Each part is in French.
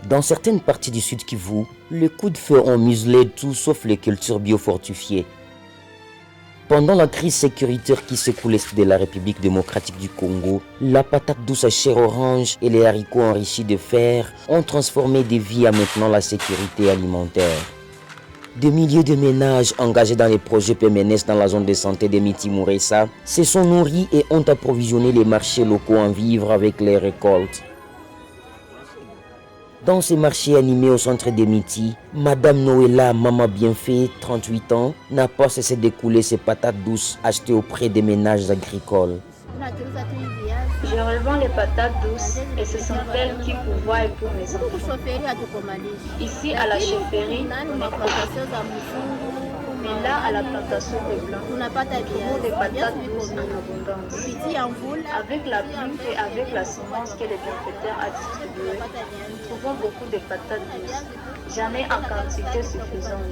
Dans certaines parties du Sud Kivu, les coups de feu ont muselé tout sauf les cultures biofortifiées. Pendant la crise sécuritaire qui secoue l'est de la République démocratique du Congo, la patate douce à chair orange et les haricots enrichis de fer ont transformé des vies en maintenant la sécurité alimentaire. Des milliers de ménages engagés dans les projets PMNS dans la zone de santé de Miti-Mouressa se sont nourris et ont approvisionné les marchés locaux en vivres avec les récoltes. Dans ces marchés animés au centre de Miti, Madame Noëlla Mama Bienfait, 38 ans, n'a pas cessé d'écouler ses patates douces achetées auprès des ménages agricoles. Je revends les patates douces et ce sont elles qui pourvoient pour mes enfants. Ici à la chefferie, mais là à la plantation de blanc, nous trouvons des patates douces en abondance. Avec la plume et avec la semence que le bienfaiteur a distribuée, nous trouvons beaucoup de patates douces. J'en ai en quantité suffisante.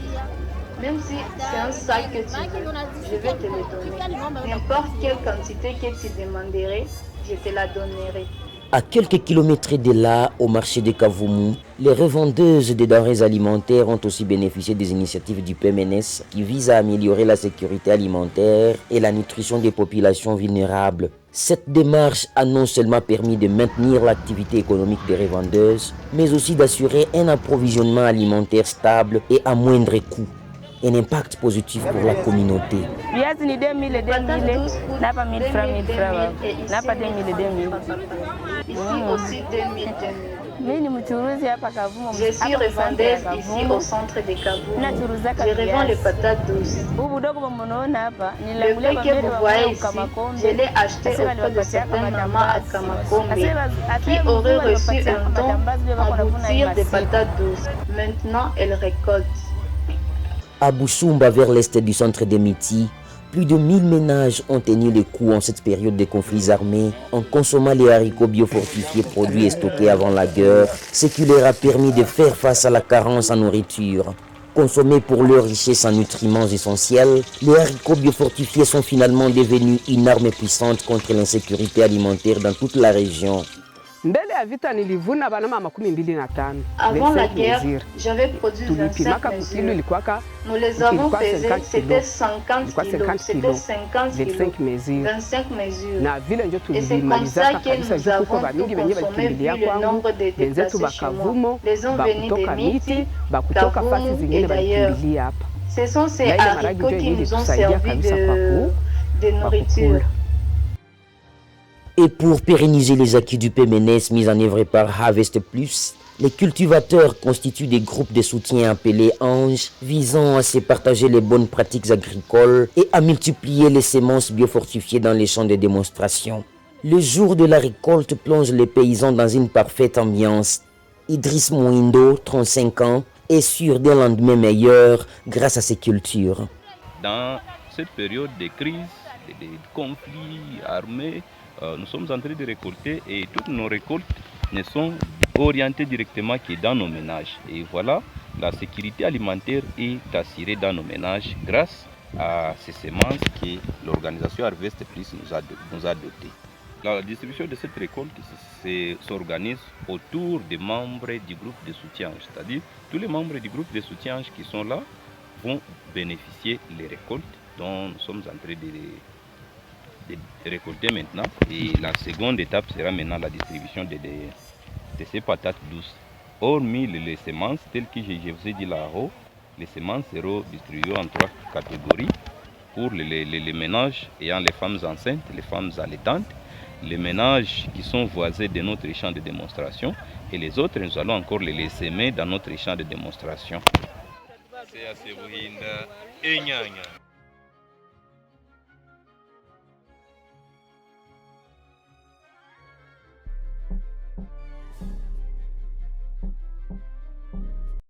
Même si c'est un sac que tu veux, je vais te le donner. N'importe quelle quantité que tu demanderais, je te la donnerai. À quelques kilomètres de là, au marché de Kavumu, les revendeuses des denrées alimentaires ont aussi bénéficié des initiatives du PMNS qui visent à améliorer la sécurité alimentaire et la nutrition des populations vulnérables. Cette démarche a non seulement permis de maintenir l'activité économique des revendeuses, mais aussi d'assurer un approvisionnement alimentaire stable et à moindre coût. Un impact positif pour la communauté. Ici aussi 2000. Je suis revendeuse ici au centre de Kavumu. Je revends les patates douces. Le prix que vous voyez ici, je l'ai acheté auprès de certaines mamans à Kamakombe qui auraient reçu un don en boutir des patates douces. Maintenant, elles récoltent. À Bouchoumba, vers l'est du centre de Miti, plus de 1000 ménages ont tenu les coups en cette période de conflits armés en consommant les haricots biofortifiés produits et stockés avant la guerre, ce qui leur a permis de faire face à la carence en nourriture. Consommés pour leur richesse en nutriments essentiels, les haricots biofortifiés sont finalement devenus une arme puissante contre l'insécurité alimentaire dans toute la région. Avant la guerre, j'avais produit 25 mesures. Nous les avons pesées, c'était 50 kilos, c'était 50 kilos, 25 mesures. Et c'est comme ça que nous avons tout consommé vu le nombre de déplacés chez moi. Les ont venus de Miti, Kavumu et d'ailleurs. Ce sont ces haricots qui nous ont servi de nourriture. Et pour pérenniser les acquis du PMNS mis en œuvre par Harvest Plus, les cultivateurs constituent des groupes de soutien appelés Anges, visant à se partager les bonnes pratiques agricoles et à multiplier les semences biofortifiées dans les champs de démonstration. Le jour de la récolte plonge les paysans dans une parfaite ambiance. Idriss Mouindo, 35 ans, est sûr d'un lendemain meilleur grâce à ses cultures. Dans cette période de crise, de conflits armés, nous sommes en train de récolter et toutes nos récoltes ne sont orientées directement que dans nos ménages. Et voilà, la sécurité alimentaire est assurée dans nos ménages grâce à ces semences que l'organisation Harvest Plus nous a dotées. La distribution de cette récolte s'organise autour des membres du groupe de soutien. C'est-à-dire tous les membres du groupe de soutien qui sont là vont bénéficier des récoltes dont nous sommes en train de récolter maintenant. Et la seconde étape sera maintenant la distribution de ces patates douces. Hormis les semences, telles que je vous ai dit là-haut, les semences seront distribuées en 3 catégories pour les ménages ayant les femmes enceintes, les femmes allaitantes, les ménages qui sont voisins de notre champ de démonstration et les autres, nous allons encore les semer dans notre champ de démonstration.